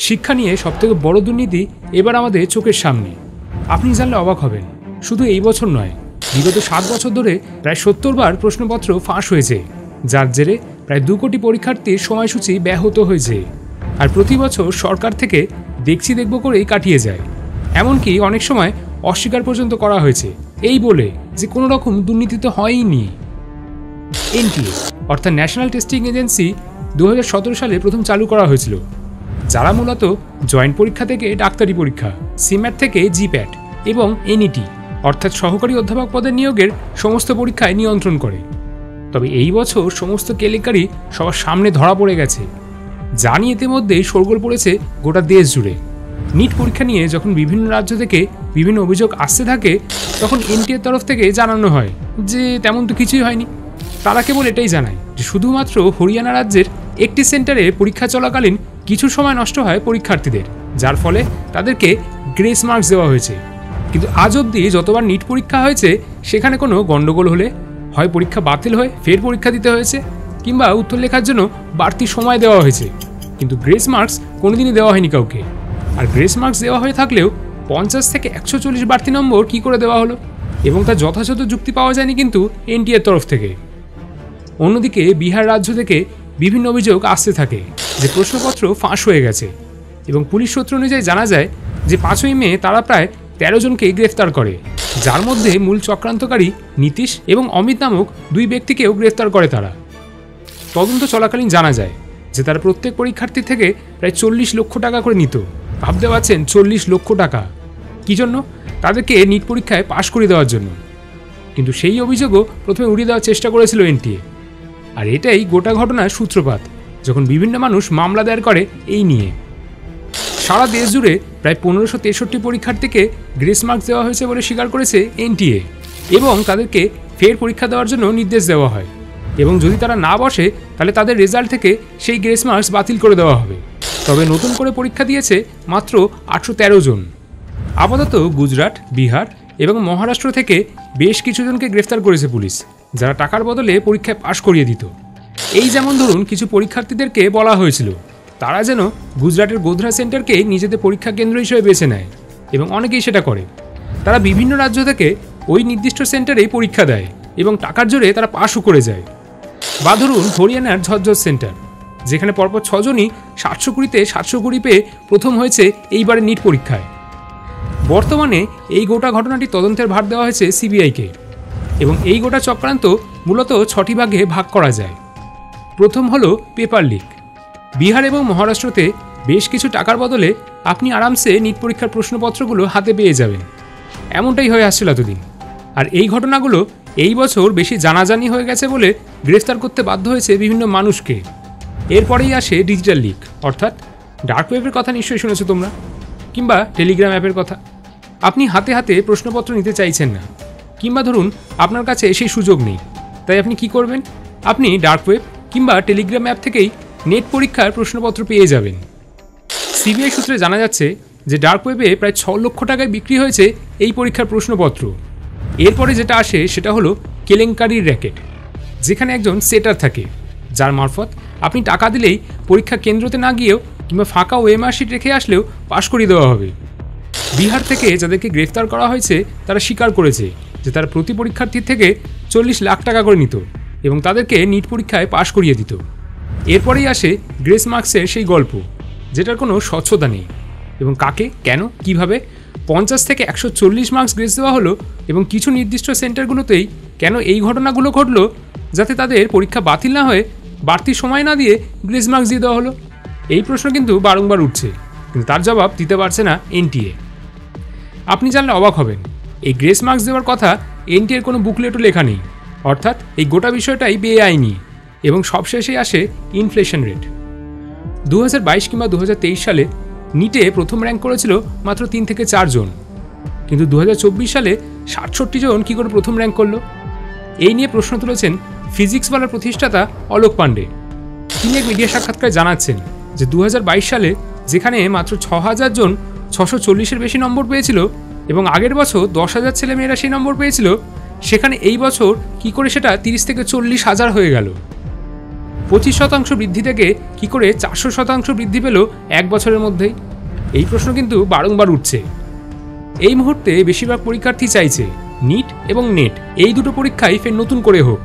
শিক্ষা নিয়ে সবথেকে বড় দুর্নীতি এবার আমাদের চোখের সামনে। আপনি জানলে অবাক হবেন, শুধু এই বছর নয়, বিগত 7 বছর ধরে প্রায় 70 বার প্রশ্নপত্র ফাঁস হয়েছে, যার জেরে প্রায় 2 কোটি পরীক্ষার্থীর সময়সূচি ব্যাহত হয়েছে। আর প্রতি বছর সরকার থেকে দেখছি দেখব করেই কাটিয়ে যায়। এমনকি অনেক সময় অস্বীকার পর্যন্ত করা হয়েছে এই বলে যে কোনো রকম দুর্নীতি তো হয়ইনি। এনটিএ অর্থাৎ ন্যাশনাল টেস্টিং এজেন্সি 2017 সালে প্রথম চালু করা হয়েছিল, যারা মূলত জয়েন্ট পরীক্ষা থেকে ডাক্তারি পরীক্ষা, সিম্যাট থেকে জিপ্যাট এবং এনইটি অর্থাৎ সহকারী অধ্যাপক পদের নিয়োগের সমস্ত পরীক্ষায় নিয়ন্ত্রণ করে। তবে এই বছর সমস্ত কেলেঙ্কারি সবার সামনে ধরা পড়ে গেছে, যা নিয়ে ইতিমধ্যেই শোরগোল পড়েছে গোটা দেশ জুড়ে। নিট পরীক্ষা নিয়ে যখন বিভিন্ন রাজ্য থেকে বিভিন্ন অভিযোগ আসতে থাকে, তখন এনটিএর তরফ থেকে জানানো হয় যে তেমন তো কিছুই হয়নি। তারা কেবল এটাই জানায় যে শুধুমাত্র হরিয়ানা রাজ্যের একটি সেন্টারে পরীক্ষা চলাকালীন কিছু সময় নষ্ট হয় পরীক্ষার্থীদের, যার ফলে তাদেরকে গ্রেস মার্কস দেওয়া হয়েছে। কিন্তু আজ অবধি যতবার নিট পরীক্ষা হয়েছে, সেখানে কোনো গণ্ডগোল হলে হয় পরীক্ষা বাতিল হয়ে ফের পরীক্ষা দিতে হয়েছে, কিংবা উত্তর লেখার জন্য বাড়তি সময় দেওয়া হয়েছে, কিন্তু গ্রেস মার্কস কোনোদিনই দেওয়া হয়নি কাউকে। আর গ্রেস মার্কস দেওয়া হয়ে থাকলেও 50 থেকে 140 বাড়তি নম্বর কী করে দেওয়া হলো, এবং তার যথাযথ যুক্তি পাওয়া যায়নি কিন্তু এনটিএর তরফ থেকে। অন্যদিকে বিহার রাজ্য থেকে বিভিন্ন অভিযোগ আসতে থাকে যে প্রশ্নপত্র ফাঁস হয়ে গেছে, এবং পুলিশ সূত্র অনুযায়ী জানা যায় যে 5ই মে তারা প্রায় 13 জনকে গ্রেফতার করে, যার মধ্যে মূল চক্রান্তকারী নীতিশ এবং অমিত নামক 2 ব্যক্তিকেও গ্রেফতার করে তারা। তদন্ত চলাকালীন জানা যায় যে তারা প্রত্যেক পরীক্ষার্থী থেকে প্রায় 40 লক্ষ টাকা করে নিত। ভাবতে পারছেন, 40 লক্ষ টাকা! কী জন্য? তাদেরকে নিট পরীক্ষায় পাশ করে দেওয়ার জন্য। কিন্তু সেই অভিযোগও প্রথমে উড়িয়ে দেওয়ার চেষ্টা করেছিল এনটিএ। আর এটাই গোটা ঘটনার সূত্রপাত, যখন বিভিন্ন মানুষ মামলা দায়ের করে এই নিয়ে। সারা দেশ জুড়ে প্রায় 1563 পরীক্ষার্থীকে গ্রেস মার্কস দেওয়া হয়েছে বলে স্বীকার করেছে এনটিএ, এবং তাদেরকে ফের পরীক্ষা দেওয়ার জন্য নির্দেশ দেওয়া হয়, এবং যদি তারা না বসে তাহলে তাদের রেজাল্ট থেকে সেই গ্রেস মার্কস বাতিল করে দেওয়া হবে। তবে নতুন করে পরীক্ষা দিয়েছে মাত্র 813 জন। আপাতত গুজরাট, বিহার এবং মহারাষ্ট্র থেকে বেশ কিছুজনকে গ্রেফতার করেছে পুলিশ, যারা টাকার বদলে পরীক্ষায় পাশ করিয়ে দিত। এই যেমন ধরুন, কিছু পরীক্ষার্থীদেরকে বলা হয়েছিল তারা যেন গুজরাটের গোধরা সেন্টারকে নিজেদের পরীক্ষা কেন্দ্র হিসেবে বেছে নেয়, এবং অনেকেই সেটা করে। তারা বিভিন্ন রাজ্য থেকে ওই নির্দিষ্ট সেন্টারেই পরীক্ষা দেয় এবং টাকার জোরে তারা পাশও করে যায়। বা ধরুন হরিয়ানার ঝজ্জর সেন্টার, যেখানে পরপর 6 জনই 720-তে 720 পেয়ে প্রথম হয়েছে এইবারের নিট পরীক্ষায়। বর্তমানে এই গোটা ঘটনাটি তদন্তের ভার দেওয়া হয়েছে সিবিআইকে, এবং এই গোটা চক্রান্ত মূলত 6টি ভাগে ভাগ করা যায়। প্রথম হলো পেপার লিক। বিহার এবং মহারাষ্ট্রতে বেশ কিছু টাকার বদলে আপনি আরামসে নিট পরীক্ষার প্রশ্নপত্রগুলো হাতে পেয়ে যাবেন, এমনটাই হয়ে আসছিল এতদিন। আর এই ঘটনাগুলো এই বছর বেশি জানাজানি হয়ে গেছে বলে গ্রেফতার করতে বাধ্য হয়েছে বিভিন্ন মানুষকে। এরপরেই আসে ডিজিটাল লিক, অর্থাৎ ডার্ক ওয়েবের কথা নিশ্চয়ই শুনেছো তোমরা, কিংবা টেলিগ্রাম অ্যাপের কথা। আপনি হাতে হাতে প্রশ্নপত্র নিতে চাইছেন না, কিংবা ধরুন আপনার কাছে সেই সুযোগ নেই, তাই আপনি কি করবেন? আপনি ডার্ক ওয়েব কিংবা টেলিগ্রাম অ্যাপ থেকেই নেট পরীক্ষার প্রশ্নপত্র পেয়ে যাবেন। সিবিআই সূত্রে জানা যাচ্ছে যে ডার্ক ওয়েবে প্রায় 6 লক্ষ টাকায় বিক্রি হয়েছে এই পরীক্ষার প্রশ্নপত্র। এরপরে যেটা আসে সেটা হলো কেলেঙ্কারির র্যাকেট, যেখানে একজন সেটার থাকে, যার মারফত আপনি টাকা দিলেই পরীক্ষা কেন্দ্রতে না গিয়েও কিংবা ফাঁকা ওএমআর শিট রেখে আসলেও পাশ করিয়ে দেওয়া হবে। বিহার থেকে যাদেরকে গ্রেফতার করা হয়েছে তারা স্বীকার করেছে যে তারা প্রতি পরীক্ষার্থীর থেকে 40 লাখ টাকা করে নিত এবং তাদেরকে নিট পরীক্ষায় পাশ করিয়ে দিত। এরপরেই আসে গ্রেস মার্কসের সেই গল্প, যেটার কোনো স্বচ্ছতা নেই, এবং কাকে, কেন, কিভাবে 50 থেকে 140 মার্কস গ্রেস দেওয়া হলো, এবং কিছু নির্দিষ্ট সেন্টারগুলোতেই কেন এই ঘটনাগুলো ঘটলো, যাতে তাদের পরীক্ষা বাতিল না হয়ে বাড়তি সময় না দিয়ে গ্রেস মার্কস দিয়ে দেওয়া হলো। এই প্রশ্ন কিন্তু বারংবার উঠছে, কিন্তু তার জবাব দিতে পারছে না এনটিএ। আপনি জানলে অবাক হবেন, এই গ্রেস মার্কস দেওয়ার কথা এনটিএর কোনো বুকলেটও লেখা নেই, অর্থাৎ এই গোটা বিষয়টাই বেআইনি। এবং সবশেষে আসে ইনফ্লেশন রেট। 2022 কিংবা 2023 সালে নিটে প্রথম র্যাঙ্ক করেছিল মাত্র 3 থেকে 4 জন, কিন্তু 2024 সালে 67 জন কী করে প্রথম র্যাঙ্ক করলো? এই নিয়ে প্রশ্ন তুলেছেন ফিজিক্সওয়ালার প্রতিষ্ঠাতা অলোক পাণ্ডে। তিনি এক মিডিয়া সাক্ষাৎকারে জানাচ্ছেন যে 2022 সালে যেখানে মাত্র 6000 জন 640-এর বেশি নম্বর পেয়েছিল, এবং আগের বছর 10,000 ছেলেমেয়েরা সেই নম্বর পেয়েছিল, সেখানে এই বছর কী করে সেটা 30 থেকে 40,000 হয়ে গেল। 25% বৃদ্ধি থেকে কি করে 400% বৃদ্ধি পেল 1 বছরের মধ্যেই? এই প্রশ্ন কিন্তু বারংবার উঠছে। এই মুহূর্তে বেশিরভাগ পরীক্ষার্থী চাইছে নিট এবং নেট এই দুটো পরীক্ষাই ফের নতুন করে হোক,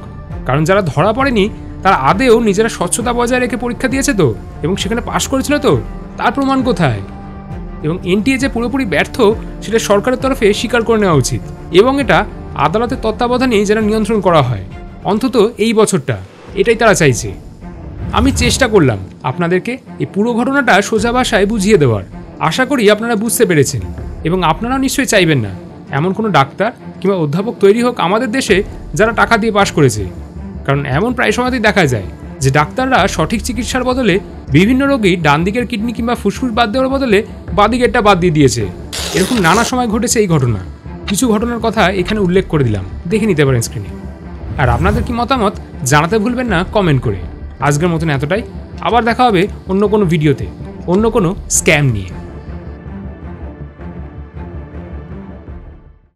কারণ যারা ধরা পড়েনি তারা আদেও নিজেরা স্বচ্ছতা বজায় রেখে পরীক্ষা দিয়েছে তো, এবং সেখানে পাশ করেছিল তো, তার প্রমাণ কোথায়? এবং এনটিএ যে পুরোপুরি ব্যর্থ সেটা সরকারের তরফে স্বীকার করে নেওয়া উচিত, এবং এটা আদালতের তত্ত্বাবধানে যেন নিয়ন্ত্রণ করা হয়, অন্তত এই বছরটা। এটাই তারা চাইছে। আমি চেষ্টা করলাম আপনাদেরকে এই পুরো ঘটনাটা সোজা ভাষায় বুঝিয়ে দেওয়ার। আশা করি আপনারা বুঝতে পেরেছেন, এবং আপনারাও নিশ্চয়ই চাইবেন না এমন কোনো ডাক্তার কিংবা অধ্যাপক তৈরি হোক আমাদের দেশে যারা টাকা দিয়ে পাশ করেছে। কারণ এমন প্রায় সময়তেই দেখা যায় যে ডাক্তাররা সঠিক চিকিৎসার বদলে বিভিন্ন রোগী ডান দিকের কিডনি কিংবা ফুসফুস বাদ দেওয়ার বদলে বাঁ দিকেরটা বাদ দিয়ে দিয়েছে। এরকম নানা সময় ঘটেছে এই ঘটনা। কিছু ঘটনার কথা এখানে উল্লেখ করে দিলাম, দেখে নিতে পারেন স্ক্রিনে। আর আপনাদের কি মতামত জানাতে ভুলবেন না কমেন্ট করে। আজকের মতন এতটাই। আবার দেখা হবে অন্য কোনো ভিডিওতে, অন্য কোনো স্ক্যাম নিয়ে।